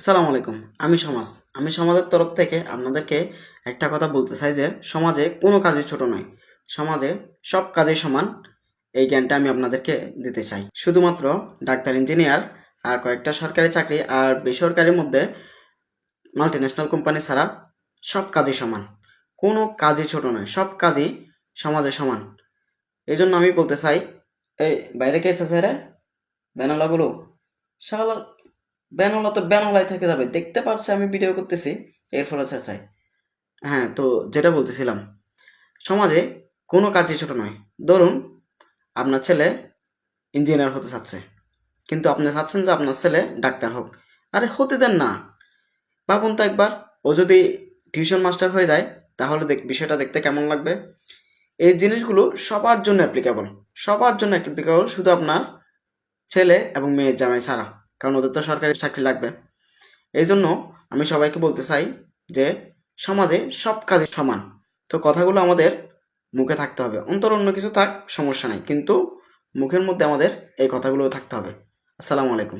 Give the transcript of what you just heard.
আসসালামু আলাইকুম। আমি সমাজের তরফ থেকে আপনাদেরকে একটা কথা বলতে চাই যে সমাজে কোনো কাজই ছোট নয়। সমাজে সব কাজই সমান। এই জ্ঞানটা আমি আপনাদেরকে দিতে চাই। শুধুমাত্র ডাক্তার, ইঞ্জিনিয়ার আর কয়েকটা সরকারি চাকরি আর বেসরকারির মধ্যে মাল্টিন্যাশনাল কোম্পানি ছাড়া সব কাজই সমান। কোনো কাজই ছোট নয়, সব কাজই সমাজে সমান। এই জন্য আমি বলতে চাই, এই বাইরে কে এসেছে রে? ব্যানালাগুলো শালার, ব্যানওয়ালা তো ব্যানওয়ালাই থেকে যাবে, দেখতে পারছে আমি ভিডিও করতেছি, এর ফলে চেঁচায়। হ্যাঁ, তো যেটা বলতেছিলাম, সমাজে কোনো কাজই ছোট নয়। ধরুন আপনার ছেলে ইঞ্জিনিয়ার হতে চাচ্ছে, কিন্তু আপনি চাচ্ছেন যে আপনার ছেলে ডাক্তার হোক। আরে হতে দেন না। ভাবুন তো একবার, ও যদি টিউশন মাস্টার হয়ে যায়, তাহলে বিষয়টা দেখতে কেমন লাগবে? এই জিনিসগুলো সবার জন্য অ্যাপ্লিকেবল। সবার জন্য অ্যাপ্লিকেবল, শুধু আপনার ছেলে এবং মেয়ের জামাই ছাড়া। কারণ ওদের তো সরকারি চাকরি লাগবে। এই জন্য আমি সবাইকে বলতে চাই যে সমাজে সব কাজই সমান। তো কথাগুলো আমাদের মুখে থাকতে হবে। অন্তর অন্য কিছু থাক, সমস্যা নাই, কিন্তু মুখের মধ্যে আমাদের এই কথাগুলো থাকতে হবে। আসসালামু আলাইকুম।